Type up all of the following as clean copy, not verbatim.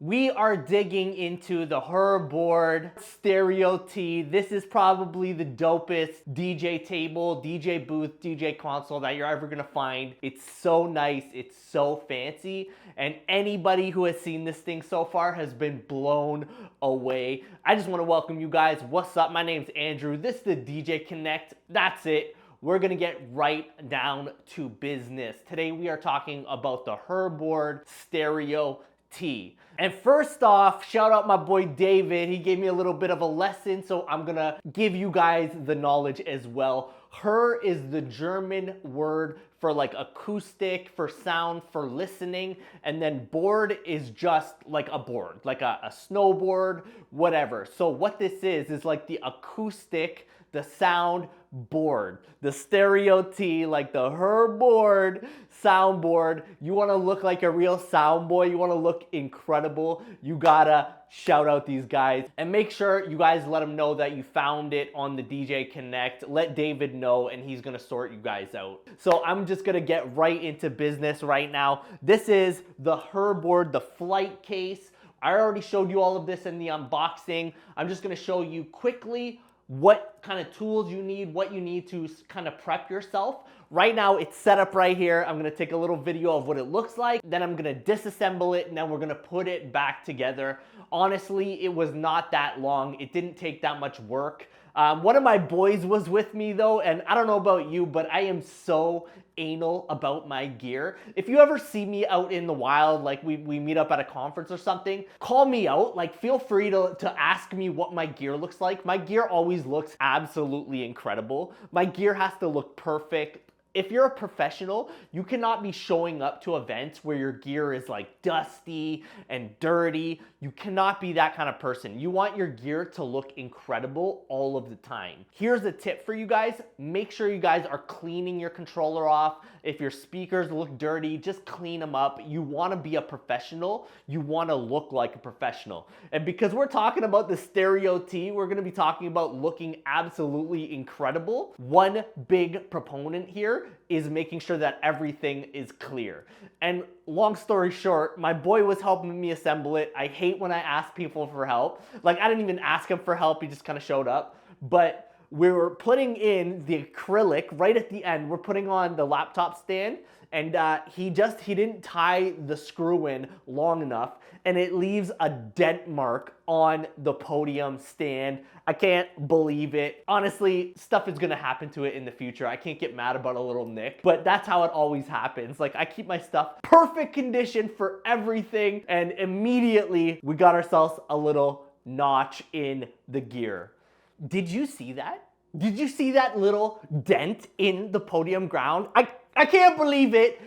We are digging into the Herboard Stereo T. This is probably the dopest DJ table, DJ booth, DJ console that you're ever gonna find. It's so nice, it's so fancy, and anybody who has seen this thing so far has been blown away. I just wanna welcome you guys. What's up? My name's Andrew. This is the DJ Connect. That's it. We're gonna get right down to business. Today we are talking about the Herboard Stereo T. And first off, shout out my boy David. He gave me a little bit of a lesson, so I'm gonna give you guys the knowledge as well. Her is the German word for like acoustic, for sound, for listening, and then board is just like a board, like a snowboard, whatever. So what this is like the acoustic, the sound board, the Stereo T, like the Herboard soundboard. You want to look like a real sound boy, you want to look incredible, you gotta shout out these guys and make sure you guys let them know that you found it on the DJ Connect. Let David know and he's gonna sort you guys out. So I'm just gonna get right into business right now. This is the Herboard, the flight case. I already showed you all of this in the unboxing. I'm just gonna show you quickly what kind of tools you need, what you need to kind of prep yourself. Right now it's set up right here. I'm gonna take a little video of what it looks like, then I'm gonna disassemble it, and then we're gonna put it back together. Honestly, it was not that long. It didn't take that much work. One of my boys was with me though, and I don't know about you, but I am so anal about my gear. If you ever see me out in the wild, like we meet up at a conference or something, call me out. Like feel free to ask me what my gear looks like. My gear always looks absolutely incredible. My gear has to look perfect. If you're a professional, you cannot be showing up to events where your gear is like dusty and dirty. You cannot be that kind of person. You want your gear to look incredible all of the time. Here's a tip for you guys. Make sure you guys are cleaning your controller off. If your speakers look dirty, just clean them up. You want to be a professional. You want to look like a professional. And because we're talking about the Stereo T, we're going to be talking about looking absolutely incredible. One big proponent here is making sure that everything is clear. And long story short, my boy was helping me assemble it. I hate when I ask people for help. Like I didn't even ask him for help, he just kind of showed up. But we were putting in the acrylic right at the end. We're putting on the laptop stand, and he didn't tie the screw in long enough, and it leaves a dent mark on the podium stand. I can't believe it. Honestly, stuff is gonna happen to it in the future. I can't get mad about a little nick, but that's how it always happens. Like I keep my stuff perfect condition for everything, and immediately we got ourselves a little notch in the gear. Did you see that? Did you see that little dent in the podium ground? I can't believe it.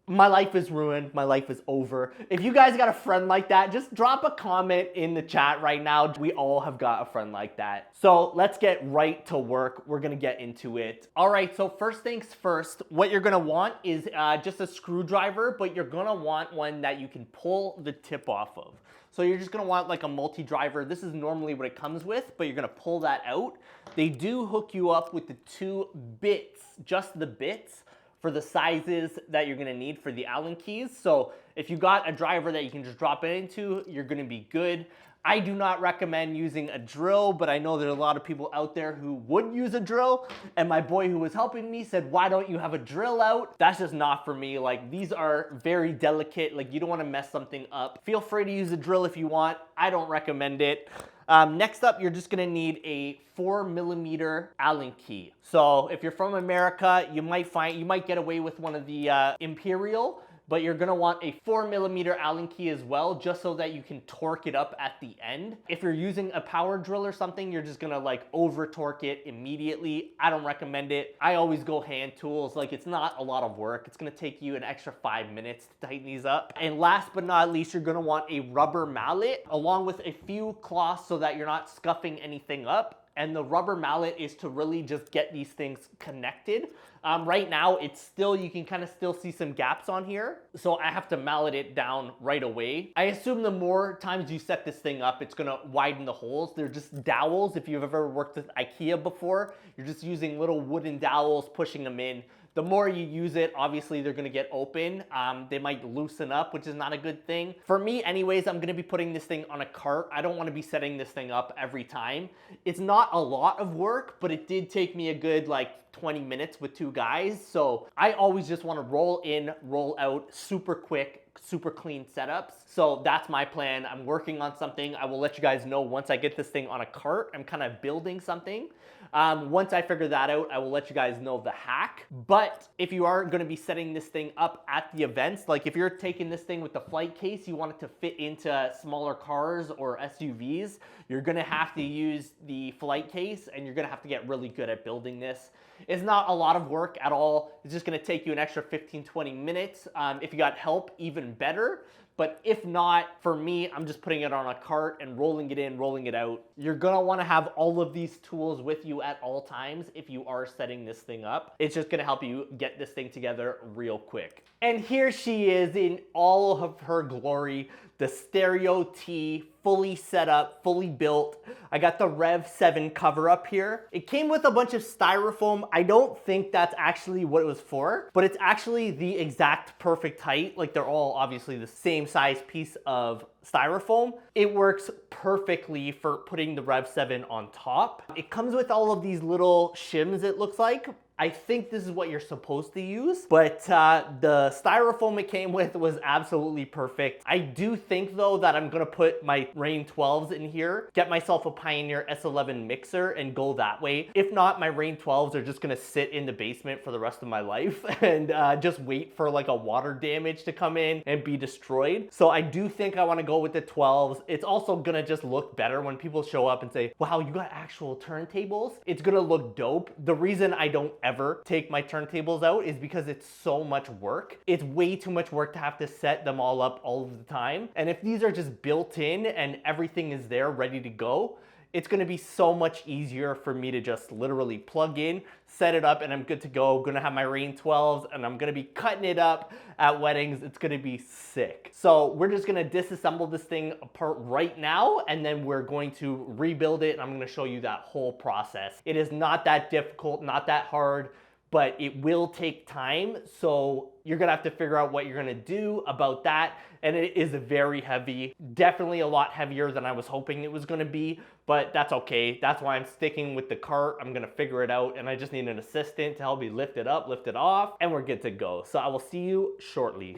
My life is ruined. My life is over. If you guys got a friend like that, just drop a comment in the chat right now. We all have got a friend like that. So let's get right to work. We're gonna get into it. All right, so first things first, what you're gonna want is just a screwdriver, but you're gonna want one that you can pull the tip off of. So you're just gonna want like a multi-driver. This is normally what it comes with, but you're gonna pull that out. They do hook you up with the 2 bits, just the bits, for the sizes that you're gonna need for the Allen keys. So if you got a driver that you can just drop it into, you're gonna be good. I do not recommend using a drill, but I know there are a lot of people out there who would use a drill. And my boy who was helping me said, why don't you have a drill out? That's just not for me. Like these are very delicate. Like you don't wanna mess something up. Feel free to use a drill if you want. I don't recommend it. Next up, you're just gonna need a 4mm Allen key. So if you're from America, you might get away with one of the Imperial, but you're gonna want a 4mm Allen key as well, just so that you can torque it up at the end. If you're using a power drill or something, you're just gonna like over torque it immediately. I don't recommend it. I always go hand tools. Like it's not a lot of work. It's gonna take you an extra 5 minutes to tighten these up. And last but not least, you're gonna want a rubber mallet along with a few cloths so that you're not scuffing anything up. And the rubber mallet is to really just get these things connected. Right now, you can kind of still see some gaps on here. So I have to mallet it down right away. I assume the more times you set this thing up, it's gonna widen the holes. They're just dowels. If you've ever worked with IKEA before, you're just using little wooden dowels, pushing them in The more you use it, obviously they're gonna get open. They might loosen up, which is not a good thing. For me anyways, I'm gonna be putting this thing on a cart. I don't wanna be setting this thing up every time. It's not a lot of work, but it did take me a good like 20 minutes with 2 guys. So I always just wanna roll in, roll out, super quick, super clean setups. So that's my plan. I'm working on something. I will let you guys know once I get this thing on a cart. I'm kind of building something. Once I figure that out, I will let you guys know the hack. But if you are going to be setting this thing up at the events, like if you're taking this thing with the flight case, you want it to fit into smaller cars or SUVs, you're going to have to use the flight case, and you're going to have to get really good at building this. It's not a lot of work at all. It's just going to take you an extra 15-20 minutes. If you got help, even better. But if not, for me, I'm just putting it on a cart and rolling it in, rolling it out. You're gonna wanna have all of these tools with you at all times if you are setting this thing up. It's just gonna help you get this thing together real quick. And here she is in all of her glory, the Stereo T, fully set up, fully built. I got the Rev7 cover up here. It came with a bunch of styrofoam. I don't think that's actually what it was for, but it's actually the exact perfect height. Like they're all obviously the same size piece of styrofoam. It works perfectly for putting the Rev7 on top. It comes with all of these little shims, it looks like. I think this is what you're supposed to use, but the styrofoam it came with was absolutely perfect. I do think though that I'm gonna put my Rane 12s in here, get myself a Pioneer S11 mixer and go that way. If not, my Rane 12s are just gonna sit in the basement for the rest of my life and just wait for like a water damage to come in and be destroyed. So I do think I wanna go with the 12s. It's also gonna just look better when people show up and say, wow, you got actual turntables. It's gonna look dope. The reason I don't ever take my turntables out is because it's so much work. It's way too much work to have to set them all up all of the time. And if these are just built in and everything is there ready to go, it's gonna be so much easier for me to just literally plug in, set it up, and I'm good to go. I'm gonna have my Rane 12s and I'm gonna be cutting it up at weddings. It's gonna be sick. So we're just gonna disassemble this thing apart right now, and then we're going to rebuild it, and I'm gonna show you that whole process. It is not that difficult, not that hard, but it will take time. So you're gonna have to figure out what you're gonna do about that. And it is very heavy, definitely a lot heavier than I was hoping it was gonna be, but that's okay. That's why I'm sticking with the cart. I'm gonna figure it out, and I just need an assistant to help me lift it up, lift it off, and we're good to go. So I will see you shortly.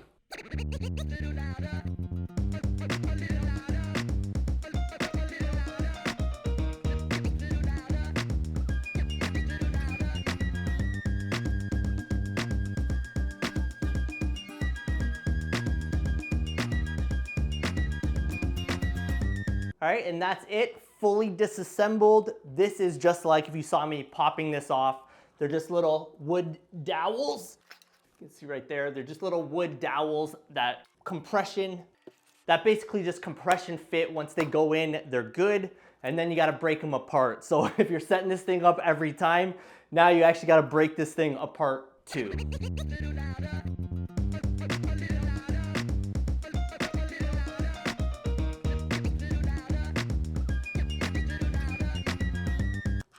All right, and that's it, fully disassembled. This is just like if you saw me popping this off. They're just little wood dowels. You can see right there, they're just little wood dowels that basically just compression fit. Once they go in, they're good. And then you gotta break them apart. So if you're setting this thing up every time, now you actually gotta break this thing apart too.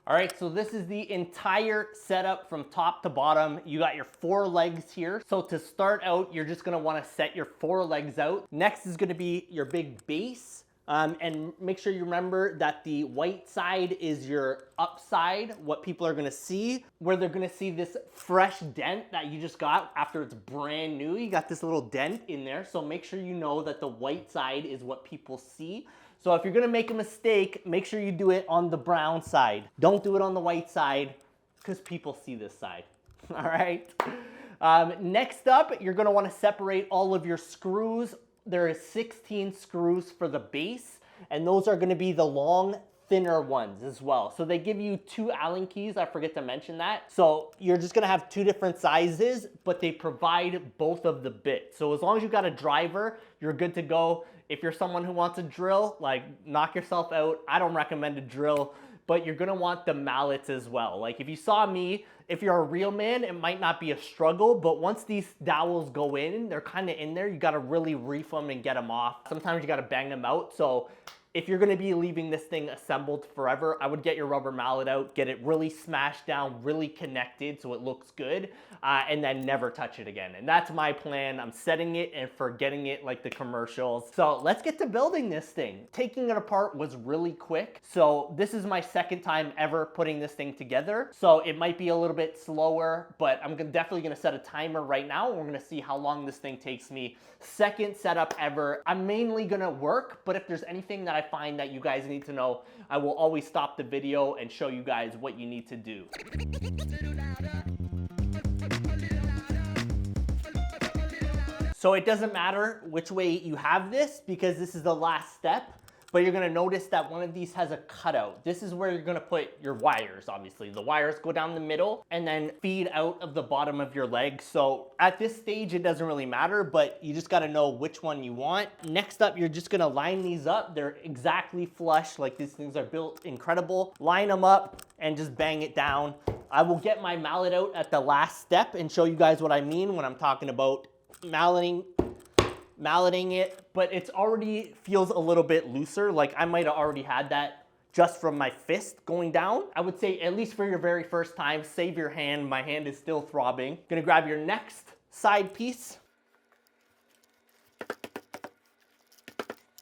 All right, so this is the entire setup from top to bottom. You got your 4 legs here. So to start out, you're just gonna wanna set your 4 legs out. Next is gonna be your big base. And make sure you remember that the white side is your upside, what people are gonna see, where they're gonna see this fresh dent that you just got after it's brand new. You got this little dent in there. So make sure you know that the white side is what people see. So if you're gonna make a mistake, make sure you do it on the brown side. Don't do it on the white side, because people see this side, all right? Next up, you're gonna wanna separate all of your screws. There is 16 screws for the base, and those are gonna be the long, thinner ones as well. So they give you 2 Allen keys, I forget to mention that. So you're just gonna have 2 different sizes, but they provide both of the bits. So as long as you got a driver, you're good to go. If you're someone who wants a drill, like knock yourself out. I don't recommend a drill, but you're gonna want the mallets as well. Like if you saw me, If you're a real man, it might not be a struggle, but once these dowels go in, they're kind of in there, you gotta really reef them and get them off. Sometimes you gotta bang them out. So if you're gonna be leaving this thing assembled forever, I would get your rubber mallet out, get it really smashed down, really connected so it looks good, and then never touch it again. And that's my plan. I'm setting it and forgetting it like the commercials. So let's get to building this thing. Taking it apart was really quick. So this is my second time ever putting this thing together. So it might be a little bit slower, but I'm definitely gonna set a timer right now. We're gonna see how long this thing takes me. Second setup ever. I'm mainly gonna work, but if there's anything that I find that you guys need to know, I will always stop the video and show you guys what you need to do. So it doesn't matter which way you have this because this is the last step, but you're gonna notice that one of these has a cutout. This is where you're gonna put your wires, obviously. The wires go down the middle and then feed out of the bottom of your leg. So at this stage, it doesn't really matter, but you just gotta know which one you want. Next up, you're just gonna line these up. They're exactly flush, like these things are built incredible. Line them up and just bang it down. I will get my mallet out at the last step and show you guys what I mean when I'm talking about malleting it, but it's already feels a little bit looser. Like I might have already had that just from my fist going down. I would say at least for your very first time, save your hand. My hand is still throbbing. Gonna grab your next side piece.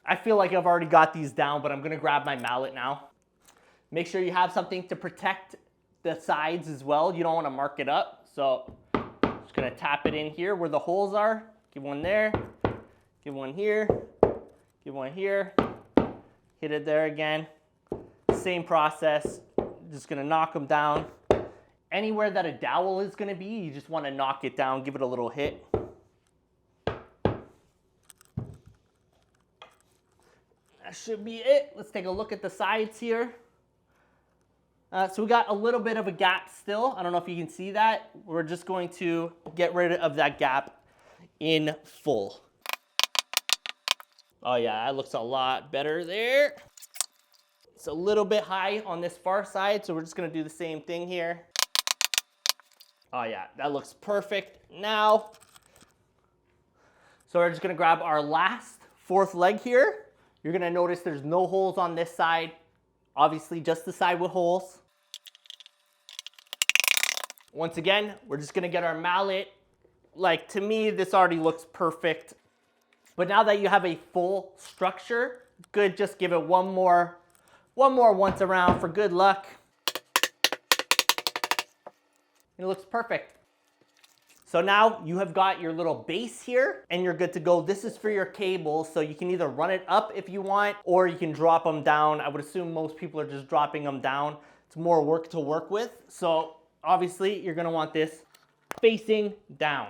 I feel like I've already got these down, but I'm gonna grab my mallet now. Make sure you have something to protect the sides as well. You don't wanna mark it up. So just gonna tap it in here where the holes are. Give one there. Give one here, give one here, hit it there again. Same process, just gonna knock them down. Anywhere that a dowel is gonna be, you just wanna knock it down, give it a little hit. That should be it. Let's take a look at the sides here. So we got a little bit of a gap still. I don't know if you can see that. We're just going to get rid of that gap in full. Oh yeah, that looks a lot better there. It's a little bit high on this far side, so we're just gonna do the same thing here. Oh yeah, that looks perfect now. So we're just gonna grab our last fourth leg here. You're gonna notice there's no holes on this side. Obviously just the side with holes. Once again, we're just gonna get our mallet. Like to me, this already looks perfect. But now that you have a full structure, good, just give it one more once around for good luck. It looks perfect. So now you have got your little base here and you're good to go. This is for your cables, so you can either run it up if you want, or you can drop them down. I would assume most people are just dropping them down. It's more work to work with. So obviously you're gonna want this facing down.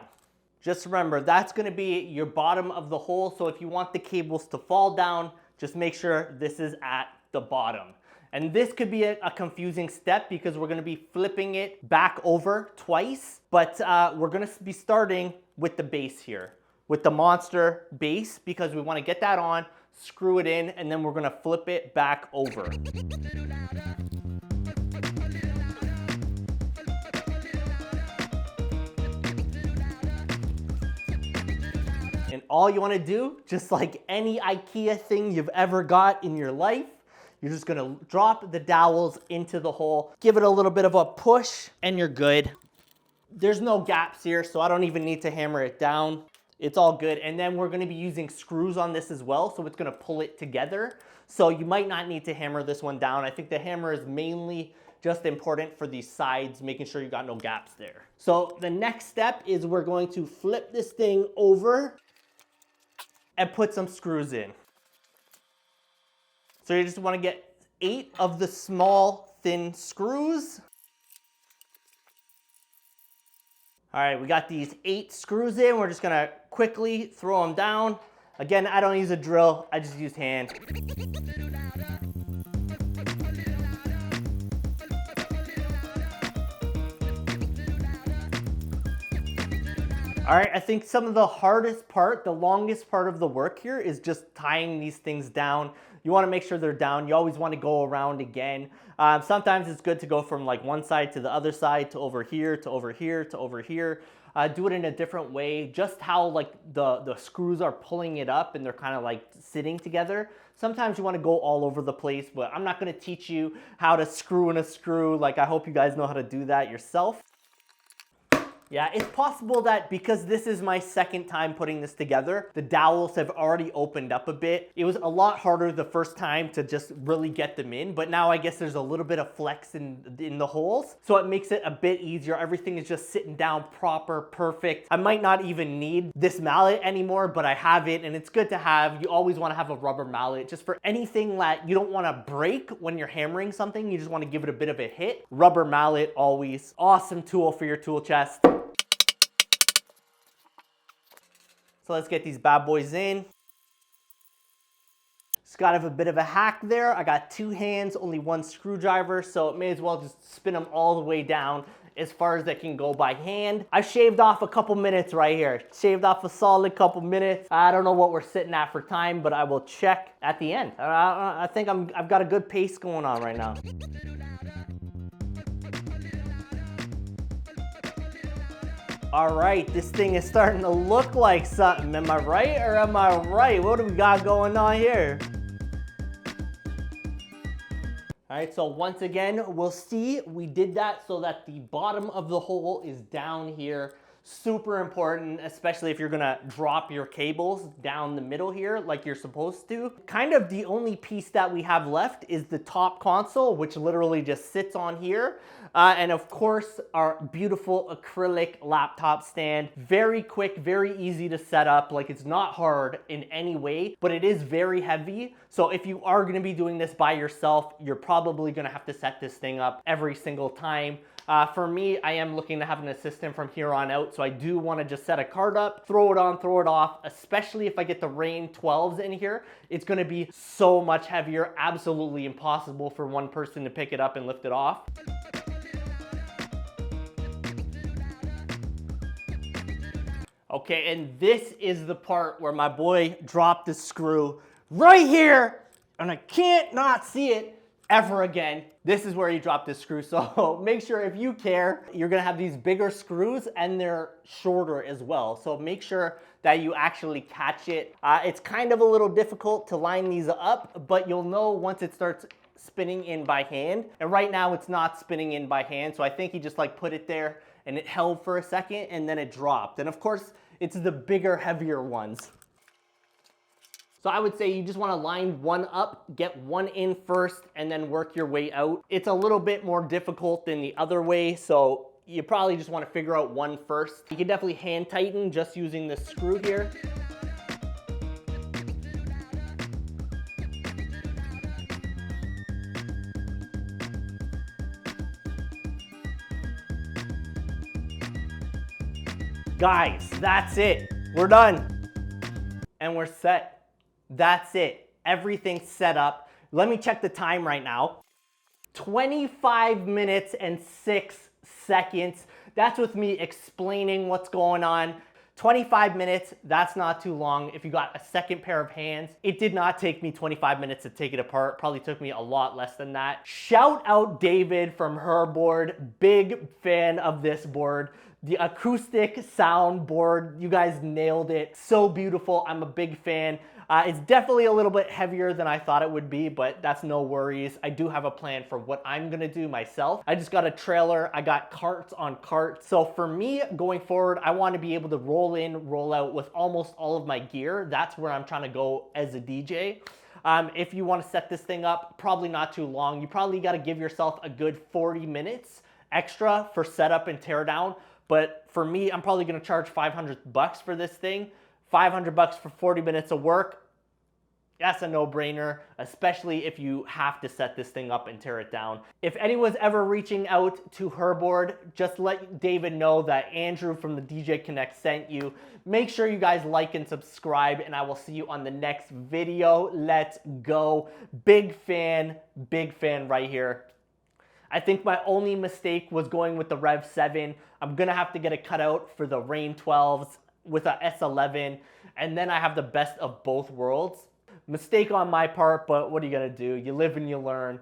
Just remember, that's gonna be your bottom of the hole. So if you want the cables to fall down, just make sure this is at the bottom. And this could be a confusing step because we're gonna be flipping it back over twice, but we're gonna be starting with the base here, with the monster base, because we wanna get that on, screw it in, and then we're gonna flip it back over. And all you wanna do, just like any IKEA thing you've ever got in your life, you're just gonna drop the dowels into the hole, give it a little bit of a push, and you're good. There's no gaps here, so I don't even need to hammer it down. It's all good. And then we're gonna be using screws on this as well, so it's gonna pull it together. So you might not need to hammer this one down. I think the hammer is mainly just important for these sides, making sure you got no gaps there. So the next step is we're going to flip this thing over and put some screws in. So you just wanna get 8 of the small, thin screws. All right, we got these 8 screws in. We're just gonna quickly throw them down. Again, I don't use a drill, I just use hand. All right, I think some of the hardest part, the longest part of the work here is just tying these things down. You want to make sure they're down. You always want to go around again. Sometimes it's good to go from like one side to the other side, to over here, to over here, to over here. Do it in a different way, just how like the screws are pulling it up and they're kind of like sitting together. Sometimes you want to go all over the place, but I'm not going to teach you how to screw in a screw. Like, I hope you guys know how to do that yourself. Yeah, it's possible that because this is my second time putting this together, the dowels have already opened up a bit. It was a lot harder the first time to just really get them in, but now I guess there's a little bit of flex in the holes, so it makes it a bit easier. Everything is just sitting down proper, perfect. I might not even need this mallet anymore, but I have it, and it's good to have. You always want to have a rubber mallet just for anything that you don't want to break when you're hammering something. You just want to give it a bit of a hit. Rubber mallet, always. Awesome tool for your tool chest. So let's get these bad boys in. Just got to have a bit of a hack there. I got two hands, only one screwdriver, so it may as well just spin them all the way down as far as they can go by hand. I've shaved off a couple minutes right here. Shaved off a solid couple minutes. I don't know what we're sitting at for time, but I will check at the end. I think I've got a good pace going on right now. All right, this thing is starting to look like something. Am I right or am I right? What do we got going on here? All right, so once again, we'll see. We did that so that the bottom of the hole is down here. Super important, especially if you're gonna drop your cables down the middle here like you're supposed to. Kind of the only piece that we have left is the top console, which literally just sits on here. And of course, our beautiful acrylic laptop stand. Very quick, very easy to set up. Like, it's not hard in any way, but it is very heavy. So if you are gonna be doing this by yourself, you're probably gonna have to set this thing up every single time. For me, I am looking to have an assistant from here on out, so I do want to just set a card up, throw it on, throw it off, especially if I get the Rane 12s in here. It's going to be so much heavier, absolutely impossible for one person to pick it up and lift it off. Okay, and this is the part where my boy dropped the screw right here, and I can't not see it ever again. This is where you drop this screw, so make sure if you care, you're gonna have these bigger screws and they're shorter as well. So make sure that you actually catch it. It's kind of a little difficult to line these up, but you'll know once it starts spinning in by hand. And right now it's not spinning in by hand, so I think he just like put it there and it held for a second and then it dropped. And of course, it's the bigger, heavier ones. So I would say you just want to line one up, get one in first, and then work your way out. It's a little bit more difficult than the other way, so you probably just want to figure out one first. You can definitely hand tighten just using this screw here. Guys, that's it. We're done. And we're set. That's it. Everything's set up. Let me check the time right now. 25 minutes and 6 seconds. That's with me explaining what's going on. 25 minutes, that's not too long. If you got a second pair of hands, it did not take me 25 minutes to take it apart. Probably took me a lot less than that. Shout out David from Herboard. Big fan of this board. The acoustic sound board, you guys nailed it. So beautiful, I'm a big fan. It's definitely a little bit heavier than I thought it would be, but that's no worries. I do have a plan for what I'm gonna do myself. I just got a trailer, I got carts on carts. So for me, going forward, I wanna be able to roll in, roll out with almost all of my gear. That's where I'm trying to go as a DJ. If you wanna set this thing up, probably not too long. You probably gotta give yourself a good 40 minutes extra for setup and teardown. But for me, I'm probably gonna charge 500 bucks for this thing. 500 bucks for 40 minutes of work. That's a no-brainer, especially if you have to set this thing up and tear it down. If anyone's ever reaching out to Herboard, just let David know that Andrew from the DJ Connect sent you. Make sure you guys like and subscribe, and I will see you on the next video. Let's go. Big fan right here. I think my only mistake was going with the Rev7. I'm gonna have to get a cutout for the Rane 12s with a S11, and then I have the best of both worlds. Mistake on my part, but what are you gonna do? You live and you learn.